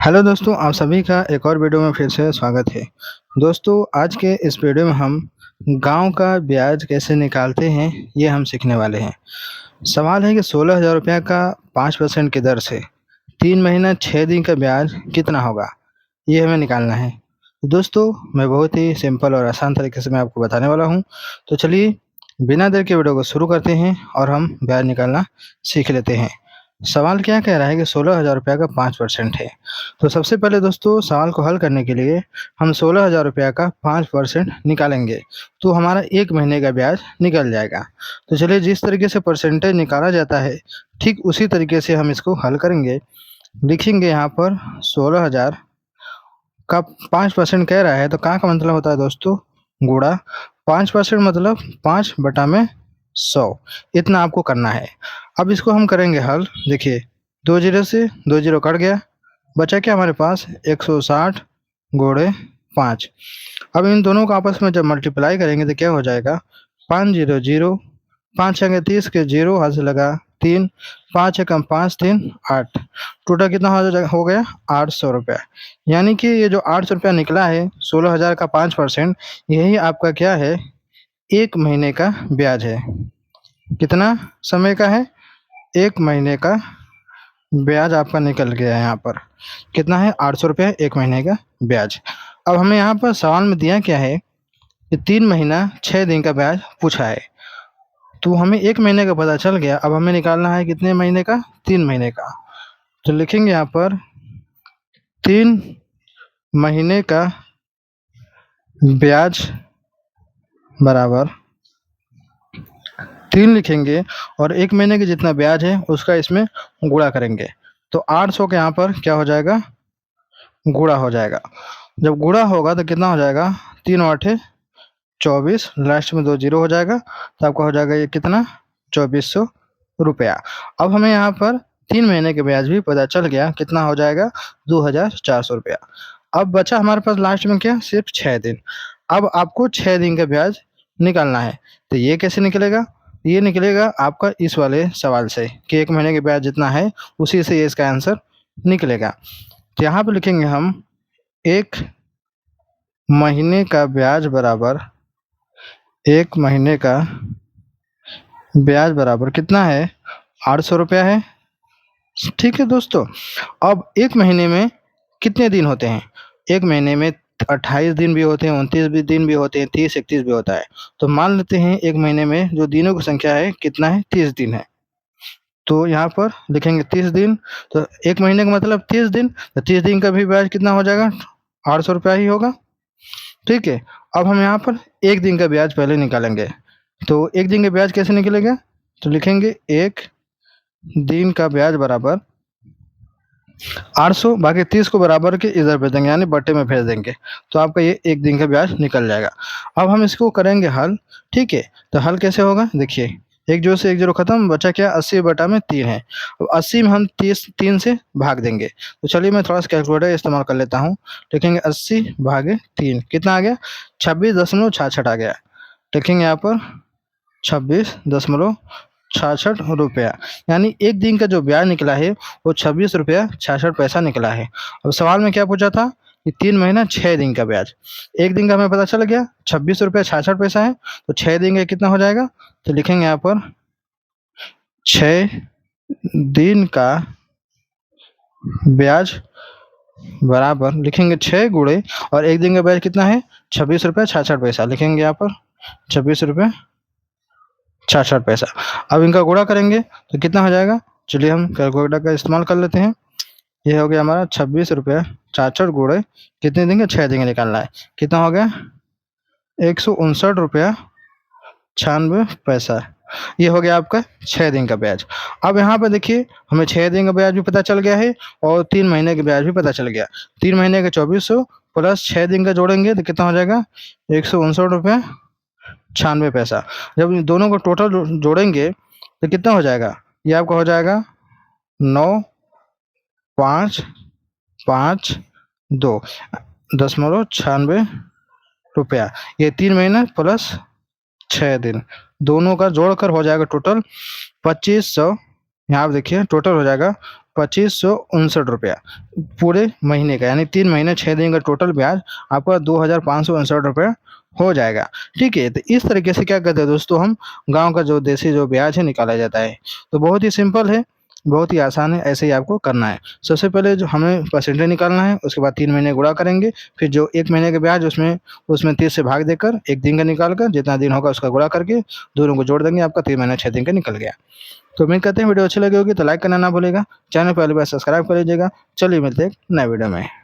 Hello दोस्तों, आप सभी का एक और वीडियो में फिर से स्वागत है। दोस्तों, आज के इस वीडियो में हम गांव का ब्याज कैसे निकालते हैं ये हम सीखने वाले हैं। सवाल है कि 16,000 रुपये का 5% की दर से 3 महीना 6 दिन का ब्याज कितना होगा, ये हमें निकालना है। दोस्तों, मैं बहुत ही सिंपल और आसान तरीके से मैं आपको बताने वाला हूँ। तो चलिए बिना देर के वीडियो को शुरू करते हैं और हम ब्याज निकालना सीख लेते हैं। सवाल क्या कह रहा है कि 16,000 रुपये का 5% है। तो सबसे पहले दोस्तों, सवाल को हल करने के लिए हम 16,000 रुपये का 5% निकालेंगे तो हमारा 1 महीने का ब्याज निकल जाएगा। तो चलिए, जिस तरीके से परसेंटेज निकाला जाता है ठीक उसी तरीके से हम इसको हल करेंगे। लिखेंगे यहाँ पर 16,000 का 5% कह रहा है, तो का मतलब होता है दोस्तों गुणा 5%, मतलब 5/100। इतना आपको करना है। अब इसको हम करेंगे हल। देखिए, 2 जीरो से 2 जीरो कट गया, बचा क्या हमारे पास 160 गुणे 5। अब इन दोनों को आपस में जब मल्टीप्लाई करेंगे तो क्या हो जाएगा, 5 जीरो जीरो, 5 छंगे 30 के जीरो हाथ से लगा 3, 5 एकम 5 3 8। टोटल कितना हो गया 800 रुपया। यानी कि ये जो 800 रुपया निकला है 16,000 का 5%, यही आपका क्या है 1 महीने का ब्याज है। कितना समय का है, 1 महीने का ब्याज आपका निकल गया है। यहाँ पर कितना है 800 रुपया 1 महीने का ब्याज। अब हमें यहाँ पर सवाल में दिया क्या है कि 3 महीना 6 दिन का ब्याज पूछा है। तो हमें 1 महीने का पता चल गया, अब हमें निकालना है कितने महीने का, 3 महीने का। तो लिखेंगे यहाँ पर 3 महीने का ब्याज बराबर 3 लिखेंगे और 1 महीने के जितना ब्याज है उसका इसमें गुणा करेंगे। तो 800 के यहाँ पर क्या हो जाएगा, गुणा हो जाएगा। जब गुणा होगा तो कितना हो जाएगा, 3 × 8 = 24, लास्ट में 2 जीरो हो जाएगा, तो आपका हो जाएगा ये कितना 2400 रुपया। अब हमें यहाँ पर 3 महीने के ब्याज भी पता चल गया, कितना हो जाएगा 2,400 रुपया। अब बचा हमारे पास लास्ट में क्या, सिर्फ 6 दिन। अब आपको 6 दिन का ब्याज निकालना है। तो ये कैसे निकलेगा, ये निकलेगा आपका इस वाले सवाल से कि 1 महीने के ब्याज जितना है उसी से ये इसका आंसर निकलेगा। तो यहाँ पर लिखेंगे हम 1 महीने का ब्याज बराबर 1 महीने का ब्याज बराबर कितना है 800 रुपया है। ठीक है दोस्तों। अब 1 महीने में कितने दिन होते हैं, 1 महीने में 28 दिन भी होते हैं, 29 भी दिन भी होते हैं, 30 31 भी होता है। तो मान लेते हैं 1 महीने में जो दिनों की संख्या है कितना है, 30 दिन है। तो यहाँ पर लिखेंगे 30 दिन। तो 1 महीने का मतलब 30 दिन, तो 30 दिन का भी ब्याज कितना हो जाएगा 800 रुपया ही होगा। ठीक है। अब हम यहाँ पर 1 दिन का ब्याज पहले निकालेंगे। तो 1 दिन का ब्याज कैसे निकलेगा, तो लिखेंगे 1 दिन का ब्याज बराबर 800, बाकी 30 को बराबर के इधर भेज देंगे, यानी बट्टे में भेज देंगे, तो आपका ये 1 दिन का ब्याज निकल जाएगा। अब हम इसको करेंगे हल। ठीक है। तो हल कैसे होगा, देखिए, 1 जीरो से 1 जीरो खत्म, बचा क्या 80/3 है। अब 80 में हम 30 3 से भाग देंगे। तो चलिए मैं थोड़ा सा कैलकुलेटर इस्तेमाल कर लेता हूँ। लिखेंगे 80/3 कितना आ गया, 26.66 आ गया। लिखेंगे यहाँ पर 26.66 रुपया, यानी 1 दिन का जो ब्याज निकला है वो 26 रुपया 66 पैसा निकला है। अब सवाल में क्या पूछा था कि 3 महीना 6 दिन का ब्याज। 1 दिन का हमें पता चल गया 26 रुपया 66 पैसा है, तो 6 दिन का कितना हो जाएगा, तो लिखेंगे यहाँ पर 6 दिन का ब्याज बराबर, लिखेंगे 6 गुणे, और 1 दिन का ब्याज कितना है 26 रुपया 66 पैसा, लिखेंगे यहाँ पर 26 रुपया 66 पैसा। अब इनका गुणा करेंगे तो कितना हो जाएगा, चलिए हम कैलकुलेटर का इस्तेमाल कर लेते हैं। ये हो गया हमारा 26 रुपया 66 गुणे कितने देंगे, 6 देंगे, निकालना है कितना हो गया 159 रुपया 96 पैसा। ये हो गया आपका 6 दिन का ब्याज। अब यहाँ पे देखिए, हमें 6 दिन का ब्याज भी पता चल गया है और 3 महीने का ब्याज भी पता चल गया। 3 महीने का 2400 प्लस 6 दिन का जोड़ेंगे तो कितना हो जाएगा 159 रुपया 96 पैसा। जब इन दोनों को टोटल जोड़ेंगे तो कितना हो जाएगा, ये आपका हो जाएगा 9,552.96 रुपया। ये 3 महीना प्लस 6 दिन दोनों का जोड़कर हो जाएगा टोटल 2500। यहाँ आप देखिए टोटल हो जाएगा ₹2559 पूरे महीने का, यानी 3 महीने 6 दिन का टोटल ब्याज आपका ₹2559 हो जाएगा। ठीक है, तो इस तरीके से क्या करते हैं दोस्तों, हम गाँव का जो देसी जो ब्याज है निकाला जाता है। तो बहुत ही सिंपल है, बहुत ही आसान है, ऐसे ही आपको करना है। सबसे पहले जो हमें परसेंटेज निकालना है, उसके बाद 3 महीने गुणा करेंगे, फिर जो 1 महीने का ब्याज उसमें 30 से भाग देकर 1 दिन का निकाल कर जितना दिन होगा उसका गुणा करके दोनों को जोड़ देंगे, आपका 3 महीने 6 दिन का निकल गया। तो उम्मीद करते हैं वीडियो अच्छी लगी होगी, तो लाइक करना ना भूलिएगा, चैनल पहली बार सब्सक्राइब कर लीजिएगा। चलिए मिलते हैं एक नए वीडियो में।